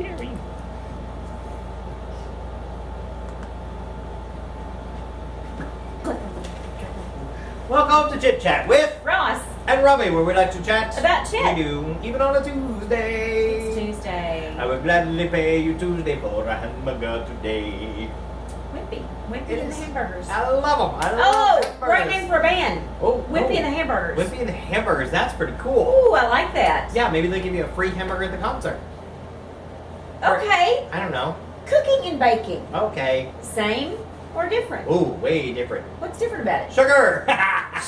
Gary. Welcome to Chit Chat with Ross. and Robbie, where we like to chat About chit. We do, even on a Tuesday. It's Tuesday. I will gladly pay you Tuesday for a hamburger today. Wimpy. Wimpy It and the is. hamburgers. I love them. I love Oh, hamburgers. great name for a band. Oh, Wimpy and the hamburgers. Wimpy and the hamburgers. That's pretty cool. Ooh, I like that. Yeah, maybe they give you a free hamburger at the concert. Okay. I don't know. Cooking and baking. Okay. Same or different? Ooh, way different. What's different about it? Sugar.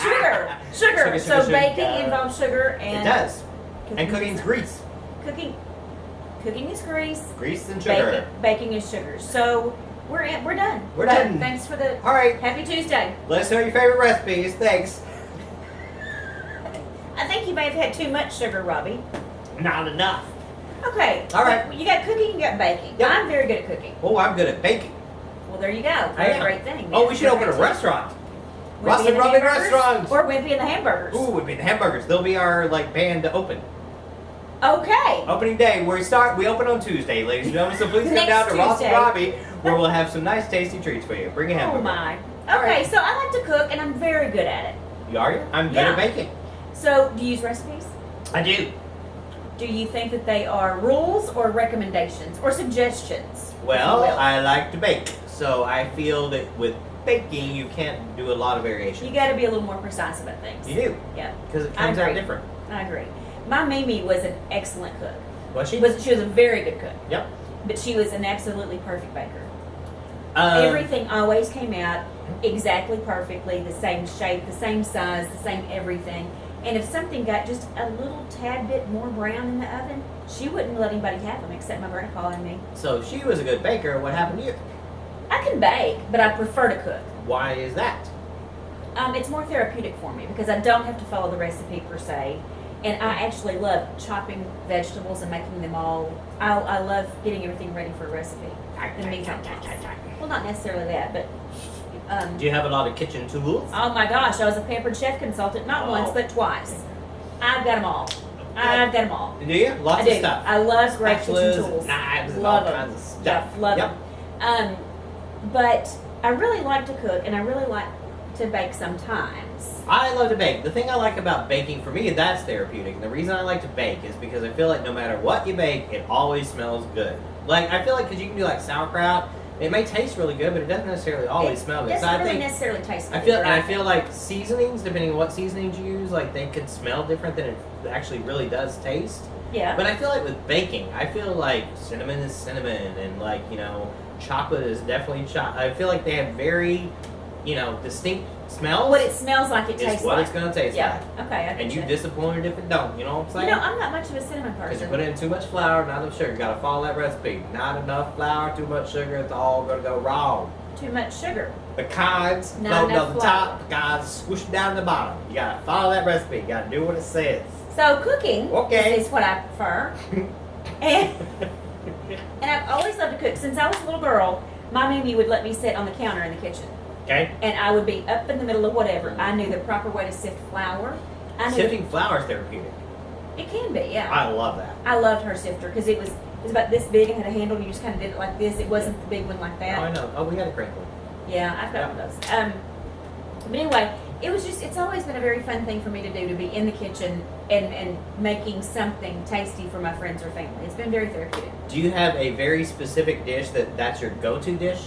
Sugar. Sugar, So sugar, baking sugar. involves sugar and It does. And is- cooking's grease. Cooking is grease. Grease and sugar. Baking is sugar. So we're done. We're done. Thanks for the All right. Happy Tuesday. Let us know your favorite recipes. Thanks. I think you may have had too much sugar, Robbie. Not enough. Okay. All right. You got cooking, you got baking. Yep. I'm very good at cooking. Oh, I'm good at baking. Well, there you go. I That's am. a great thing. Oh, we should open a Wimpy restaurant. Ross and and the Robbie hamburgers? restaurant. Or Wimpy and the hamburgers. Ooh, would be the hamburgers. They'll be our band to open. Okay. Opening day. We open on Tuesday, ladies and gentlemen. So please come Next down to Ross and Tuesday. Robbie, where we'll have some nice, tasty treats for you. Bring a hamburger. Oh my. All Okay, right. so I like to cook and I'm very good at it. You are you? I'm good Yeah. at baking. So, do you use recipes? I do. Do you think that they are rules or recommendations or suggestions? Well, if you will? I like to bake, so I feel that with baking you can't do a lot of variation. You got to be a little more precise about things. You do, Yeah, because it I comes out agree. different. I agree. My Mimi was an excellent cook. Was she? She was a very good cook, Yep. but she was an absolutely perfect baker. Um, Everything always came out exactly perfectly, the same shape, the same size, the same everything. And if something got just a little tad bit more brown in the oven, she wouldn't let anybody have them except my grandpa and me. So if she was a good baker, what happened to you? I can bake, but I prefer to cook. Why is that? It's more therapeutic for me because I don't have to follow the recipe per se. And I actually love chopping vegetables and making them all. I love getting everything ready for a recipe. The meat Well, not necessarily that, but. Do you have a lot of kitchen tools? Oh my gosh, I was a pampered chef consultant not Oh. once but twice. I've got them all. I've got them all. Do you? Lots I of do. stuff. I love great kitchen Spatulas, tools. knives, and Love all them. kinds of stuff. Yeah, love Yep. them. But I really like to cook and I really like to bake sometimes. I love to bake. The thing I like about baking, for me, that's therapeutic. And the reason I like to bake is because I feel like no matter what you bake, it always smells good. Like, I feel like, because you can do like sauerkraut, it may taste really good, but it doesn't necessarily always smell It good. So doesn't I really think necessarily taste good. I feel like seasonings, depending on what seasonings you use, like they could smell different than it actually really does taste. Yeah. But I feel like with baking, I feel like cinnamon is cinnamon, and chocolate is definitely chocolate. I feel like they have very, distinct smells. What it smells like, it is tastes what like. it's gonna taste Yeah. like. Okay, I And get you you. disappointed if it don't. You know what I'm saying? I'm not much of a cinnamon Because you person. put in too much flour, not enough sugar. Gotta follow that recipe. Not enough flour, too much sugar. It's all gonna go wrong. Too much sugar. Pecans Not floating enough on the flour. top, pecans swooshed down the bottom. You gotta follow that recipe. You gotta do what it says. So cooking Okay. is what I prefer. and I've always loved to cook. Since I was a little girl, my Mimi would let me sit on the counter in the kitchen. Okay? And I would be up in the middle of whatever. I knew the proper way to sift flour. I knew Sifting flour is therapeutic. it can be, yeah. I love that. I loved her sifter because it was about this big and had a handle. You just kind of did it like this. It wasn't the big one like that. Oh, I know. Oh, we had a crinkle. Yeah, I've got one of those. But anyway, it's always been a very fun thing for me to do, to be in the kitchen and making something tasty for my friends or family. It's been very therapeutic. Do you have a very specific dish that's your go-to dish?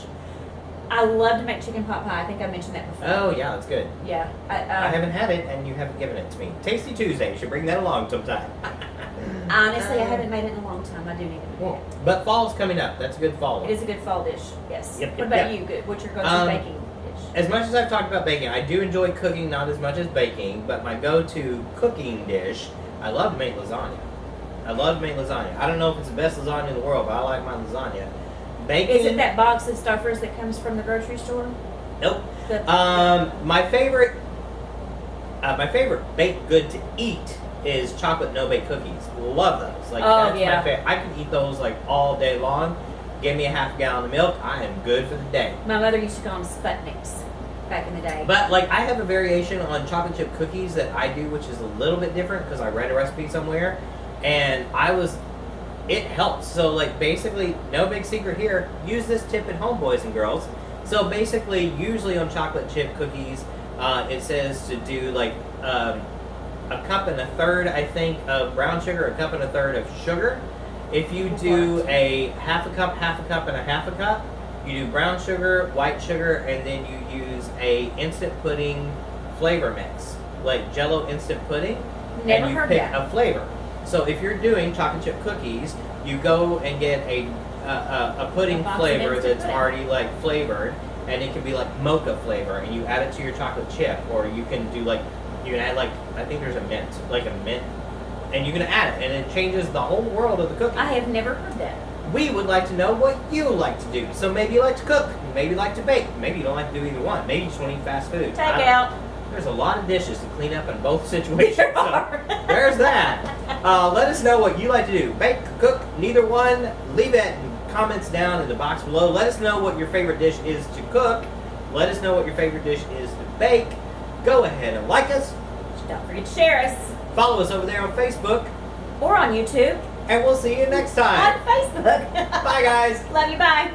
I love to make chicken pot pie. I think I mentioned that before. Oh, yeah, that's good. Yeah. I haven't had it, and you haven't given it to me. Tasty Tuesday. You should bring that along sometime. Honestly, I haven't made it in a long time. I do need to make it. But fall's coming up. That's a good fall one. It is a good fall dish, yes. Yep, What yep, about yep. you? Good. What's your go-to baking dish? As much as I've talked about baking, I do enjoy cooking, not as much as baking, but my go-to cooking dish, I love to make lasagna. I love to make lasagna. I don't know if it's the best lasagna in the world, but I like my lasagna. Baking... Is it that box of stuffers that comes from the grocery store? Nope. The- My favorite baked good to eat is chocolate no-bake cookies. Love those. Like, Oh, that's yeah. my favorite. I can eat those like all day long. Give me a half gallon of milk, I am good for the day. My mother used to call them Sputniks back in the day. But like, I have a variation on chocolate chip cookies that I do, which is a little bit different because I read a recipe somewhere, and I was it helps. So like basically, no big secret here. Use this tip at home, boys and girls. So basically, usually on chocolate chip cookies, it says to do like a cup and a third, I think, of brown sugar, a cup and a third of sugar. If you do a half a cup, and a half a cup, you do brown sugar, white sugar, and then you use a instant pudding flavor mix, like Jello instant pudding, Never and you heard pick that. a flavor. So if you're doing chocolate chip cookies, you go and get a pudding A box of flavor instant that's pudding. already like flavored, and it can be like mocha flavor, and you add it to your chocolate chip, or you can do like, you can add like, I think there's a mint, and you can add it, and it changes the whole world of the cookie. I have never heard that. We would like to know what you like to do. So maybe you like to cook, maybe you like to bake, maybe you don't like to do either one, maybe you just want to eat fast food. Take out. There's a lot of dishes to clean up in both situations. There So are. there's that. Let us know what you like to do. Bake, cook, neither one. Leave it in comments down in the box below. Let us know what your favorite dish is to cook. Let us know what your favorite dish is to bake. Go ahead and like us. Don't forget to share us. Follow us over there on Facebook. Or on YouTube. And we'll see you next On time. Facebook. Bye, guys. Love you. Bye.